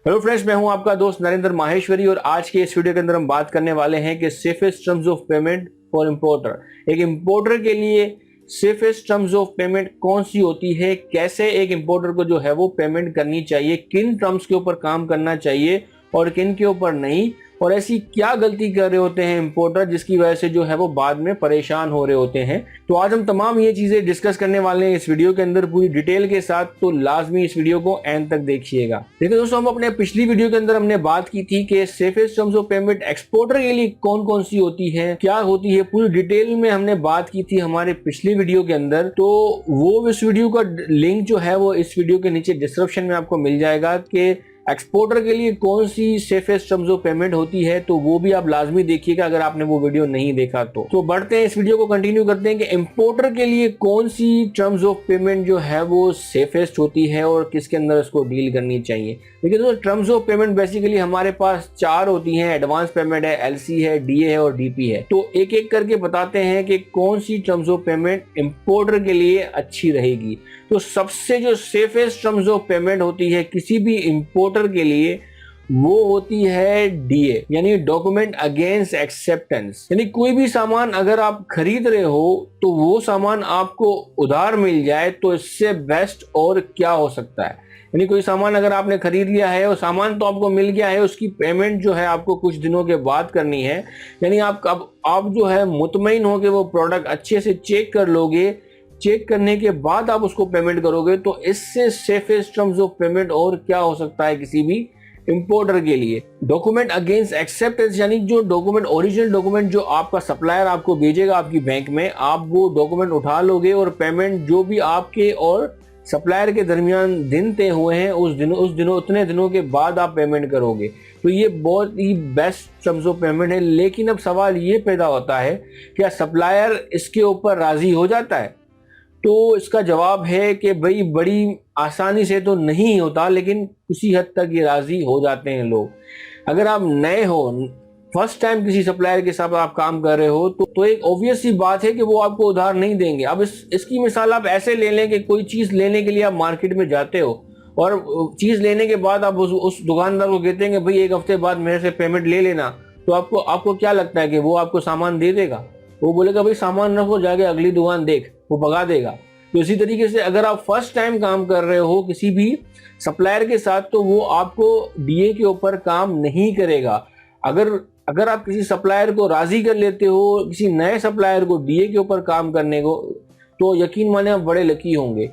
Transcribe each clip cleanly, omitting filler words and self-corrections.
Hello friends, मैं हूं आपका दोस्त नरेंद्र माहेश्वरी और आज के इस वीडियो के अंदर हम बात करने वाले हैं कि safest terms of payment for importer. एक इंपोर्टर के लिए सेफेस्ट टर्म्स ऑफ पेमेंट कौन सी होती है, कैसे एक इंपोर्टर को जो है वो पेमेंट करनी चाहिए, किन टर्म्स के ऊपर काम करना चाहिए और किन के ऊपर नहीं, और ऐसी क्या गलती कर रहे होते हैं इंपोर्टर जिसकी वजह से जो है वो बाद में परेशान हो रहे होते हैं। तो आज हम तमाम ये चीजें डिस्कस करने वाले हैं इस वीडियो के अंदर पूरी डिटेल के साथ, तो लाजमी इस वीडियो को एंड तक देखिएगा। देखिए दोस्तों, हम अपने पिछली वीडियो के अंदर हमने बात की थी कि safest terms of payment exporter के लिए कौन कौन सी होती है, क्या होती है, पूरी डिटेल में हमने बात की थी हमारे पिछली वीडियो के अंदर। तो वो इस वीडियो का लिंक जो है वो इस वीडियो के नीचे डिस्क्रिप्शन में आपको मिल जाएगा कि एक्सपोर्टर के लिए कौन सी सेफेस्ट टर्म्स ऑफ पेमेंट होती है, तो वो भी आप लाजमी देखिएगा अगर आपने वो वीडियो नहीं देखा तो बढ़ते हैं, इस वीडियो को कंटिन्यू करते हैं कि इंपोर्टर के लिए कौन सी टर्म्स ऑफ पेमेंट जो है वो सेफेस्ट होती है और किसके अंदर इसको डील करनी चाहिए। देखिए दोस्तों, टर्म्स ऑफ पेमेंट बेसिकली हमारे पास चार होती हैं। एडवांस पेमेंट है, एलसी है, डीए है और डीपी है। तो एक एक करके बताते हैं कि कौन सी टर्म्स ऑफ पेमेंट इंपोर्टर के लिए अच्छी रहेगी। तो सबसे जो सेफेस्ट टर्म्स ऑफ पेमेंट होती है किसी भी इंपोर्टर के लिए, वो होती है डीए, यानी डॉक्यूमेंट अगेंस्ट एक्सेप्टेंस। यानी कोई भी सामान अगर आप खरीद रहे हो तो वो सामान आपको उधार मिल जाए तो इससे बेस्ट और क्या हो सकता है। यानी कोई सामान अगर आपने खरीद लिया है और सामान तो आपको मिल गया है, उसकी पेमेंट जो है आपको कुछ दिनों के बाद करनी है। यानी आप जो है मुतमईन हो के वो प्रोडक्ट अच्छे से चेक कर लोगे, चेक करने के बाद आप उसको पेमेंट करोगे, तो इससे सेफेस्ट टर्म्स ऑफ पेमेंट और क्या हो सकता है किसी भी इंपोर्टर के लिए। डॉक्यूमेंट अगेंस्ट एक्सेप्टेंस, यानी जो डॉक्यूमेंट, ओरिजिनल डॉक्यूमेंट जो आपका सप्लायर आपको भेजेगा आपकी बैंक में, आप वो डॉक्यूमेंट उठा लोगे और पेमेंट जो भी आपके और सप्लायर के दरमियान दिन तय हुए हैं उतने दिनों के बाद आप पेमेंट करोगे। तो ये बहुत ही बेस्ट टर्म्स ऑफ पेमेंट है। लेकिन अब सवाल ये पैदा होता है, क्या सप्लायर इसके ऊपर राजी हो जाता है? तो इसका जवाब है कि भाई बड़ी आसानी से तो नहीं होता, लेकिन किसी हद तक ये राजी हो जाते हैं लोग। अगर आप नए हो, फर्स्ट टाइम किसी सप्लायर के साथ आप काम कर रहे हो, तो एक ऑब्वियस सी बात है कि वो आपको उधार नहीं देंगे। अब इसकी मिसाल आप ऐसे ले लें कि कोई चीज़ लेने के लिए आप मार्केट में जाते हो और चीज़ लेने के बाद आप उस दुकानदार को कहते हैं कि भाई एक हफ्ते बाद मेरे से पेमेंट ले लेना। तो आपको क्या लगता है कि वो आपको सामान दे देगा? वो बोलेगा भाई सामान रखो, जाके अगली दुकान देख, वो भगा देगा। तो इसी तरीके से अगर आप फर्स्ट टाइम काम कर रहे हो किसी भी सप्लायर के साथ, तो वो आपको डीए के ऊपर काम नहीं करेगा। अगर आप किसी सप्लायर को राजी कर लेते हो, किसी नए सप्लायर को डीए के ऊपर काम करने को, तो यकीन माने आप बड़े लकी होंगे।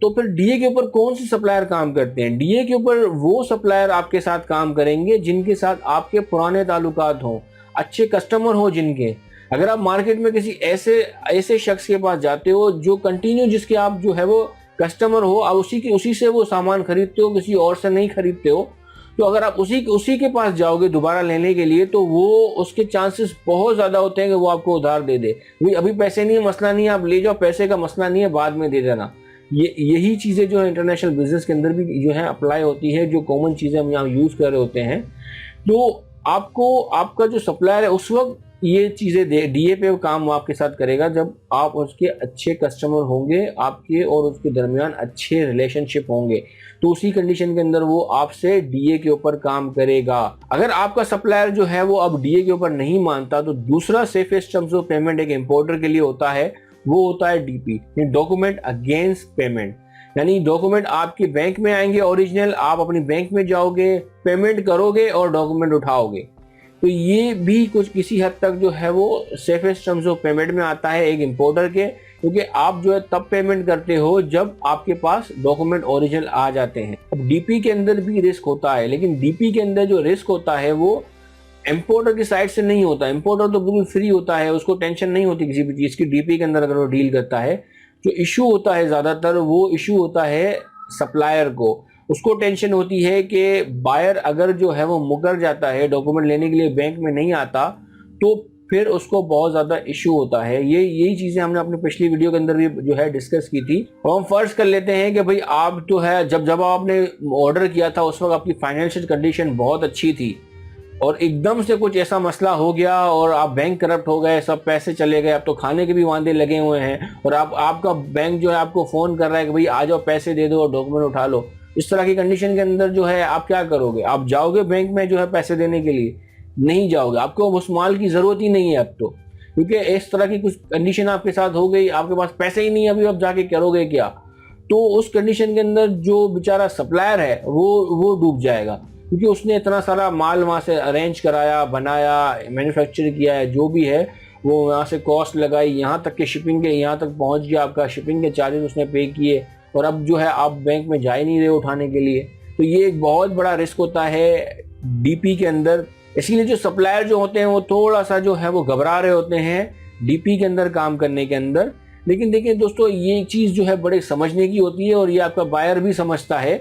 तो फिर डीए के ऊपर कौन से सप्लायर काम करते हैं? डीए के ऊपर वो सप्लायर आपके साथ काम करेंगे जिनके साथ आपके पुराने ताल्लुकात हों, अच्छे कस्टमर हो जिनके। अगर आप मार्केट में किसी ऐसे शख्स के पास जाते हो जो कंटिन्यू, जिसके आप जो है वो कस्टमर हो, आप उसी से वो सामान खरीदते हो, किसी और से नहीं खरीदते हो, तो अगर आप उसी के पास जाओगे दोबारा लेने के लिए, तो वो उसके चांसेस बहुत ज़्यादा होते हैं कि वो आपको उधार दे दे। अभी पैसे नहीं है, मसला नहीं है, आप ले जाओ, पैसे का मसला नहीं है, बाद में दे देना। यही चीज़ें जो है इंटरनेशनल बिजनेस के अंदर भी जो है अप्लाई होती है, जो कॉमन चीज़ें हम यहाँ यूज़ कर रहे होते हैं। तो आपका जो सप्लायर है उस वक्त ये चीज़ें डीए पे काम आपके साथ करेगा जब आप उसके अच्छे कस्टमर होंगे, आपके और उसके दरमियान अच्छे रिलेशनशिप होंगे, तो उसी कंडीशन के अंदर वो आपसे डीए के ऊपर काम करेगा। अगर आपका सप्लायर जो है वो अब डीए के ऊपर नहीं मानता, तो दूसरा सेफेस्ट टर्म्स ऑफ पेमेंट एक इंपोर्टर के लिए होता है, वो होता है डीपी, डॉक्यूमेंट अगेंस्ट पेमेंट। यानी डॉक्यूमेंट आपके बैंक में आएंगे ओरिजिनल, आप अपनी बैंक में जाओगे, पेमेंट करोगे और डॉक्यूमेंट उठाओगे। तो ये भी कुछ किसी हद तक जो है वो सेफेस्ट टर्म्स ऑफ पेमेंट में आता है एक इंपोर्टर के, क्योंकि आप जो है तब पेमेंट करते हो जब आपके पास डॉक्यूमेंट ओरिजिनल आ जाते हैं। अब डीपी के अंदर भी रिस्क होता है, लेकिन डीपी के अंदर जो रिस्क होता है वो इंपोर्टर की साइड से नहीं होता। इंपोर्टर तो बिल्कुल फ्री होता है, उसको टेंशन नहीं होती किसी भी चीज़ की। डीपी के अंदर अगर वो डील करता है, जो इशू होता है ज़्यादातर, वो इशू होता है सप्लायर को। उसको टेंशन होती है कि बायर अगर जो है वो मुकर जाता है, डॉक्यूमेंट लेने के लिए बैंक में नहीं आता, तो फिर उसको बहुत ज़्यादा इशू होता है। यही चीज़ें हमने अपनी पिछली वीडियो के अंदर भी जो है डिस्कस की थी। और हम फर्ज कर लेते हैं कि भाई आप जो है जब आपने ऑर्डर किया था उस वक्त आपकी फाइनेंशियल कंडीशन बहुत अच्छी थी, और एकदम से कुछ ऐसा मसला हो गया और आप बैंक करप्ट हो गए, सब पैसे चले गए, अब तो खाने के भी वांदे लगे हुए हैं, और आपका बैंक जो है आपको फ़ोन कर रहा है कि भाई आ जाओ पैसे दे दो और डॉक्यूमेंट उठा लो। इस तरह की कंडीशन के अंदर जो है आप क्या करोगे? आप जाओगे बैंक में जो है पैसे देने के लिए? नहीं जाओगे, आपको उस माल की जरूरत ही नहीं है अब तो, क्योंकि इस तरह की कुछ कंडीशन आपके साथ हो गई, आपके पास पैसे ही नहीं है, अभी आप जाके करोगे क्या? तो उस कंडीशन के अंदर जो बेचारा सप्लायर है वो डूब जाएगा, क्योंकि उसने इतना सारा माल वहाँ से अरेंज कराया, बनाया, मैन्युफैक्चर किया है, जो भी है वो वहाँ से कॉस्ट लगाई, यहाँ तक के शिपिंग के यहाँ तक पहुँच गया, आपका शिपिंग के चार्जेस उसने पे किए, और अब जो है आप बैंक में जा ही नहीं रहे उठाने के लिए। तो ये एक बहुत बड़ा रिस्क होता है डीपी के अंदर। इसीलिए जो सप्लायर जो होते हैं वो थोड़ा सा जो है वो घबरा रहे होते हैं डीपी के अंदर काम करने के अंदर। लेकिन देखिए दोस्तों, ये चीज़ जो है बड़े समझने की होती है, और ये आपका बायर भी समझता है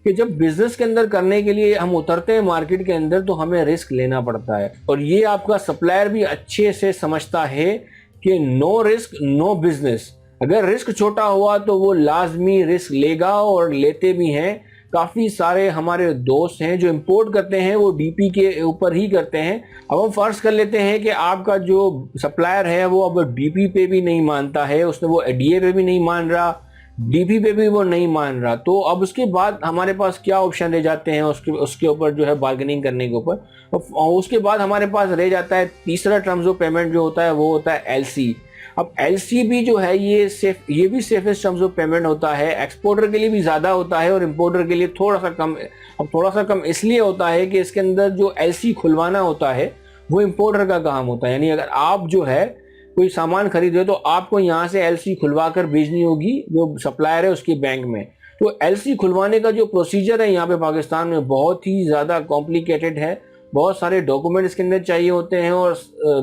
कि जब बिजनेस के अंदर करने के लिए हम उतरते हैं मार्केट के अंदर तो हमें रिस्क लेना पड़ता है, और ये आपका सप्लायर भी अच्छे से समझता है कि नो रिस्क नो बिजनेस। अगर रिस्क छोटा हुआ तो वो लाजमी रिस्क लेगा, और लेते भी हैं। काफ़ी सारे हमारे दोस्त हैं जो इंपोर्ट करते हैं वो डीपी के ऊपर ही करते हैं। अब हम फर्ज कर लेते हैं कि आपका जो सप्लायर है वो अब डीपी पे भी नहीं मानता है, उसने वो डीए पे भी नहीं मान रहा, डीपी पे भी वो नहीं मान रहा, तो अब उसके बाद हमारे पास क्या ऑप्शन रह जाते हैं उसके ऊपर जो है बार्गेनिंग करने के ऊपर। और उसके बाद हमारे पास रह जाता है तीसरा टर्म्स ऑफ पेमेंट जो होता है वो होता है एलसी। अब एलसी भी जो है ये भी सेफेस्ट टर्म्स ऑफ पेमेंट होता है। एक्सपोर्टर के लिए भी ज़्यादा होता है और इम्पोर्टर के लिए थोड़ा सा कम। अब थोड़ा सा कम इसलिए होता है कि इसके अंदर जो एलसी खुलवाना होता है वो इम्पोर्टर का काम होता है। यानी अगर आप जो है कोई सामान खरीदे तो आपको यहाँ से एलसी खुलवा कर भेजनी होगी जो सप्लायर है उसके बैंक में। तो एलसी खुलवाने का जो प्रोसीजर है यहाँ पे पाकिस्तान में बहुत ही ज़्यादा कॉम्प्लिकेटेड है। बहुत सारे डॉक्यूमेंट इसके अंदर चाहिए होते हैं और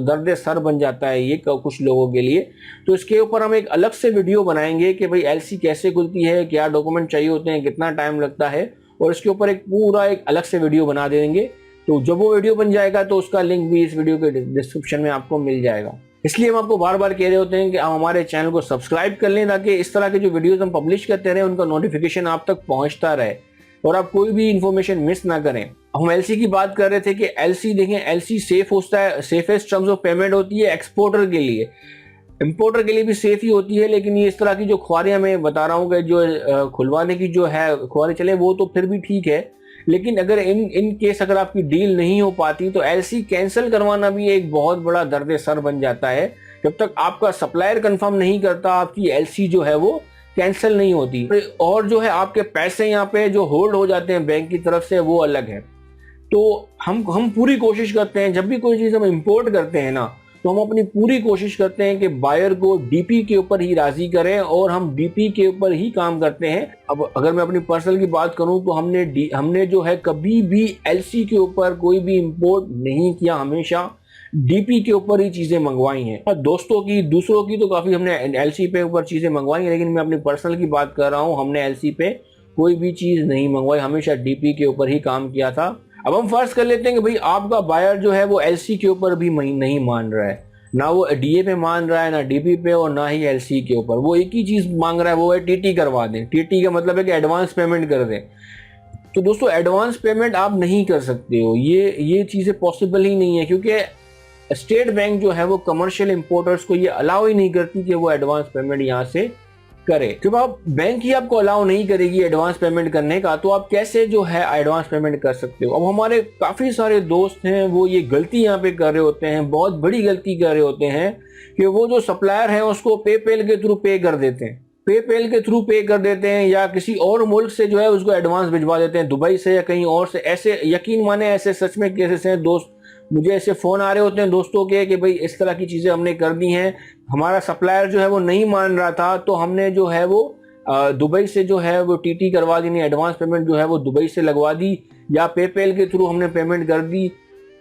दर्द सर बन जाता है ये कुछ लोगों के लिए। तो इसके ऊपर हम एक अलग से वीडियो बनाएंगे कि भाई एलसी कैसे खुलती है, क्या डॉक्यूमेंट चाहिए होते हैं, कितना टाइम लगता है, और इसके ऊपर एक अलग से वीडियो बना देंगे। तो जब वो वीडियो बन जाएगा तो उसका लिंक भी इस वीडियो के डिस्क्रिप्शन में आपको मिल जाएगा। इसलिए हम आपको बार बार कह रहे होते हैं कि आप हमारे चैनल को सब्सक्राइब कर लें ताकि इस तरह के जो वीडियोस हम पब्लिश करते रहे उनका नोटिफिकेशन आप तक पहुंचता रहे और आप कोई भी इंफॉर्मेशन मिस ना करें। हम एलसी की बात कर रहे थे कि एलसी देखें, एलसी सेफ होता है, सेफेस्ट टर्म्स ऑफ पेमेंट होती है एक्सपोर्टर के लिए। इंपोर्टर के लिए भी सेफ ही होती है, लेकिन ये इस तरह की जो ख्वारियां मैं बता रहा हूँ कि जो खुलवाने की जो है ख्वारी चले वो तो फिर भी ठीक है, लेकिन अगर इन केस अगर आपकी डील नहीं हो पाती तो एलसी कैंसिल करवाना भी एक बहुत बड़ा दर्द सर बन जाता है। जब तक आपका सप्लायर कंफर्म नहीं करता आपकी एलसी जो है वो कैंसिल नहीं होती। और जो है आपके पैसे यहाँ पे जो होल्ड हो जाते हैं बैंक की तरफ से वो अलग है। तो हम पूरी कोशिश करते हैं, जब भी कोई चीज़ हम इंपोर्ट करते हैं ना, तो हम अपनी पूरी कोशिश करते हैं कि बायर को डीपी के ऊपर ही राजी करें और हम डीपी के ऊपर ही काम करते हैं। अब अगर मैं अपनी पर्सनल की बात करूं तो हमने जो है कभी भी एलसी के ऊपर कोई भी इंपोर्ट नहीं किया, हमेशा डीपी के ऊपर ही चीज़ें मंगवाई हैं। और दूसरों की तो काफ़ी हमने एलसी पे ऊपर चीज़ें मंगवाई हैं, लेकिन मैं अपनी पर्सनल की बात कर रहा हूँ, हमने एलसी पे कोई भी चीज़ नहीं मंगवाई, हमेशा डीपी के ऊपर ही काम किया था। अब हम फर्ज कर लेते हैं कि भाई आपका बायर जो है वो एलसी के ऊपर भी नहीं मान रहा है, ना वो डीए पे मान रहा है, ना डीपी पे, और ना ही एलसी के ऊपर। वो एक ही चीज़ मांग रहा है, वो है टीटी करवा दें। टीटी का मतलब है कि एडवांस पेमेंट कर दें। तो दोस्तों एडवांस पेमेंट आप नहीं कर सकते हो, ये चीज़ें पॉसिबल ही नहीं है, क्योंकि स्टेट बैंक जो है वो कमर्शियल इंपोर्टर्स को ये अलाउ ही नहीं करती कि वो एडवांस पेमेंट यहाँ से करे। जब आप बैंक ही आपको अलाउ नहीं करेगी एडवांस पेमेंट करने का, तो आप कैसे जो है एडवांस पेमेंट कर सकते हो। अब हमारे काफ़ी सारे दोस्त हैं वो ये गलती यहाँ पे कर रहे होते हैं, बहुत बड़ी गलती कर रहे होते हैं कि वो जो सप्लायर है उसको पेपेल के थ्रू पे कर देते हैं, पेपेल के थ्रू पे कर देते हैं, या किसी और मुल्क से जो है उसको एडवांस भिजवा देते हैं, दुबई से या कहीं और से। ऐसे यकीन माने ऐसे सच में केसेस हैं दोस्त, मुझे ऐसे फ़ोन आ रहे होते हैं दोस्तों के कि भाई इस तरह की चीज़ें हमने कर दी हैं, हमारा सप्लायर जो है वो नहीं मान रहा था, तो हमने जो है वो दुबई से जो है वो टीटी करवा दी, एडवांस पेमेंट जो है वो दुबई से लगवा दी, या पेपेल के थ्रू हमने पेमेंट कर दी।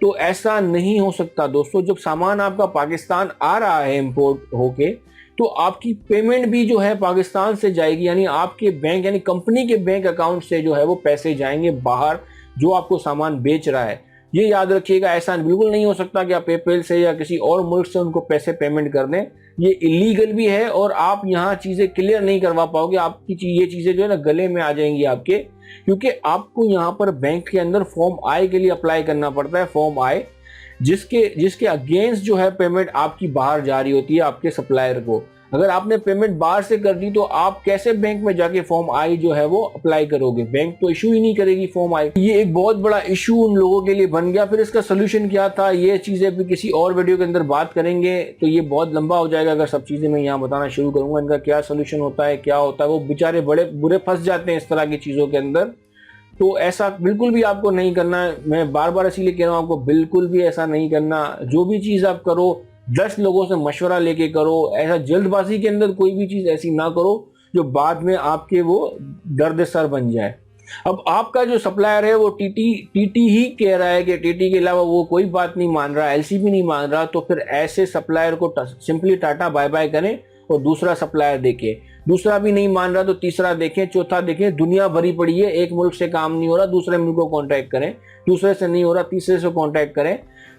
तो ऐसा नहीं हो सकता दोस्तों। जब सामान आपका पाकिस्तान आ रहा है इम्पोर्ट होके, तो आपकी पेमेंट भी जो है पाकिस्तान से जाएगी, यानी आपके बैंक यानी कंपनी के बैंक अकाउंट से जो है वो पैसे जाएंगे बाहर जो आपको सामान बेच रहा है। ये याद रखिएगा, ऐसा बिल्कुल नहीं हो सकता कि आप पेपेल से या किसी और मुल्क से उनको पैसे पेमेंट कर दें। ये इलीगल भी है और आप यहाँ चीज़ें क्लियर नहीं करवा पाओगे, आपकी ये चीज़ें जो है ना गले में आ जाएंगी आपके, क्योंकि आपको यहाँ पर बैंक के अंदर फॉर्म आई के लिए अप्लाई करना पड़ता है, फॉर्म आई, जिसके अगेंस्ट जो है पेमेंट आपकी बाहर जा रही होती है आपके सप्लायर को। अगर आपने पेमेंट बाहर से कर दी तो आप कैसे बैंक में जाके फॉर्म आई जो है वो अप्लाई करोगे? बैंक तो इशू ही नहीं करेगी फॉर्म आई। ये एक बहुत बड़ा इशू उन लोगों के लिए बन गया। फिर इसका सोल्यूशन क्या था, ये चीजें भी किसी और वीडियो के अंदर बात करेंगे, तो ये बहुत लंबा हो जाएगा अगर सब चीजें मैं यहाँ बताना शुरू करूंगा। इनका क्या सोल्यूशन होता है, क्या होता है, वो बेचारे बड़े बुरे फंस जाते हैं इस तरह की चीजों के अंदर। तो ऐसा बिल्कुल भी आपको नहीं करना है। मैं बार बार इसीलिए कह रहा हूँ, आपको बिल्कुल भी ऐसा नहीं करना। जो भी चीज आप करो 10 लोगों से मशवरा लेके करो। ऐसा जल्दबाजी के अंदर कोई भी चीज ऐसी ना करो जो बाद में आपके वो दर्द सर बन जाए। अब आपका जो सप्लायर है वो टीटी ही कह रहा है कि टीटी के अलावा वो कोई बात नहीं मान रहा, एलसीबी नहीं मान रहा, तो फिर ऐसे सप्लायर को सिंपली टाटा बाय बाय करें और दूसरा सप्लायर देखें। दूसरा भी नहीं मान रहा तो तीसरा देखें, चौथा देखें। दुनिया भरी पड़ी है, एक मुल्क से काम नहीं हो रहा दूसरे मुल्क को कॉन्टैक्ट करें, दूसरे से नहीं हो रहा तीसरे से कॉन्टैक्ट करें।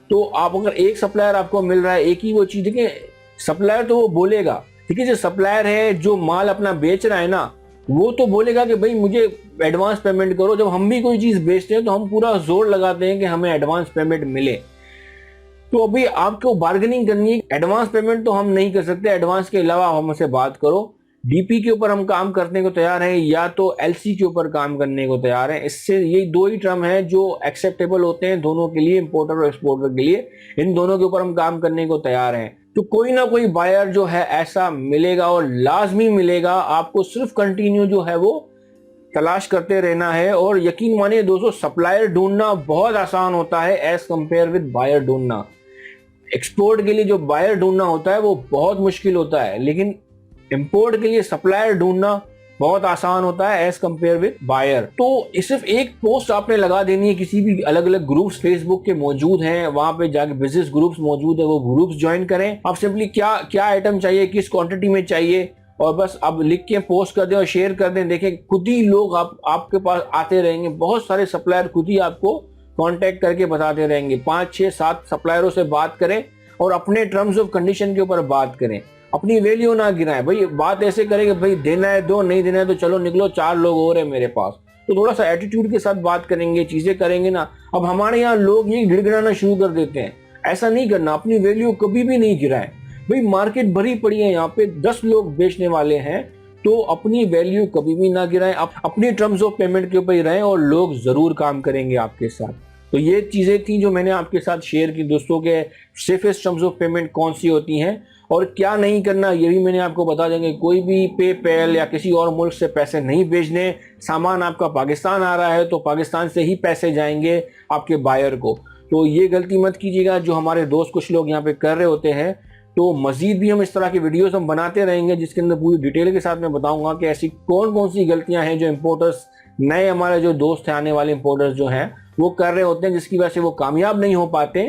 तो आप अगर एक सप्लायर आपको मिल रहा है, एक ही वो चीज, देखें सप्लायर तो वो बोलेगा, ठीक है, जो सप्लायर है जो माल अपना बेच रहा है ना, वो तो बोलेगा कि भाई मुझे एडवांस पेमेंट करो। जब हम भी कोई चीज बेचते हैं तो हम पूरा जोर लगाते हैं कि हमें एडवांस पेमेंट मिले। तो अभी आपको बार्गेनिंग करनी है। एडवांस पेमेंट तो हम नहीं कर सकते, एडवांस के अलावा आप हमसे बात करो। डीपी के ऊपर हम काम करने को तैयार हैं या तो एलसी के ऊपर काम करने को तैयार हैं। इससे ये दो ही टर्म है जो एक्सेप्टेबल होते हैं दोनों के लिए, इंपोर्टर और एक्सपोर्टर के लिए। इन दोनों के ऊपर हम काम करने को तैयार हैं। तो कोई ना कोई बायर जो है ऐसा मिलेगा और लाजमी मिलेगा। आपको सिर्फ कंटिन्यू जो है वो तलाश करते रहना है। और यकीन मानिए दोस्तों, सप्लायर ढूंढना बहुत आसान होता है एज कंपेयर विद बायर ढूंढना। एक्सपोर्ट के लिए जो बायर ढूंढना होता है वो बहुत मुश्किल होता है, लेकिन इंपोर्ट के लिए सप्लायर ढूंढना बहुत आसान होता है एज कंपेयर विद बायर। तो सिर्फ एक पोस्ट आपने लगा देनी है। किसी भी अलग अलग ग्रुप्स फेसबुक के मौजूद हैं, वहां पे जाके बिजनेस ग्रुप्स मौजूद है, वो ग्रुप्स ज्वाइन करें। आप सिंपली क्या क्या आइटम चाहिए, किस क्वांटिटी में चाहिए, और बस आप लिख के पोस्ट कर दें और शेयर कर दें। देखें खुद ही लोग आपके पास आते रहेंगे। बहुत सारे सप्लायर खुद ही आपको कांटेक्ट करके बताते रहेंगे। 5, 6, 7 सप्लायरों से बात करें और अपने टर्म्स ऑफ कंडीशन के ऊपर बात करें। अपनी वैल्यू ना गिराएं। भाई बात ऐसे करें कि भाई देना है दो, नहीं देना है तो चलो निकलो, 4 लोग और है मेरे पास। तो थोड़ा सा एटीट्यूड के साथ बात करेंगे, चीजें करेंगे ना। अब हमारे यहाँ लोग ये गिड़गिड़ाना शुरू कर देते हैं। ऐसा नहीं करना, अपनी वैल्यू कभी भी नहीं गिराएं। भाई मार्केट भरी पड़ी है, यहाँ पे 10 लोग बेचने वाले हैं, तो अपनी वैल्यू कभी भी ना गिराएं। आप अपनी टर्म्स ऑफ पेमेंट के ऊपर ही रहें और लोग जरूर काम करेंगे आपके साथ। तो ये चीजें थी जो मैंने आपके साथ शेयर की दोस्तों के सेफेस्ट टर्म्स ऑफ पेमेंट कौन सी होती हैं और क्या नहीं करना, ये भी मैंने आपको बता देंगे। कोई भी पेपैल या किसी और मुल्क से पैसे नहीं भेजने। सामान आपका पाकिस्तान आ रहा है तो पाकिस्तान से ही पैसे जाएंगे आपके बायर को। तो ये गलती मत कीजिएगा जो हमारे दोस्त कुछ लोग यहाँ पे कर रहे होते हैं। तो मजीद भी हम इस तरह की वीडियोस हम बनाते रहेंगे जिसके अंदर पूरी डिटेल के साथ मैं बताऊंगा कि ऐसी कौन कौन सी गलतियां हैं जो इंपोर्टर्स, नए हमारे जो दोस्त हैं, आने वाले इंपोर्टर्स जो हैं वो कर रहे होते हैं, जिसकी वजह से वो कामयाब नहीं हो पाते।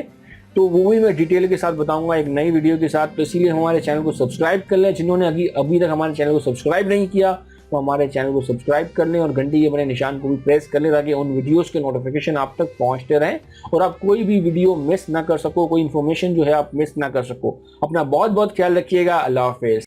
तो वो भी मैं डिटेल के साथ बताऊंगा एक नई वीडियो के साथ। तो इसीलिए हमारे चैनल को सब्सक्राइब कर लें। जिन्होंने अभी तक हमारे चैनल को सब्सक्राइब नहीं किया तो हमारे चैनल को सब्सक्राइब कर लें और घंटी के बने निशान को भी प्रेस कर लें ताकि उन वीडियोस के नोटिफिकेशन आप तक पहुंचते रहें और आप कोई भी वीडियो मिस ना कर सको, कोई इन्फॉर्मेशन जो है आप मिस ना कर सको। अपना बहुत बहुत ख्याल रखिएगा। अल्लाह हाफिज़।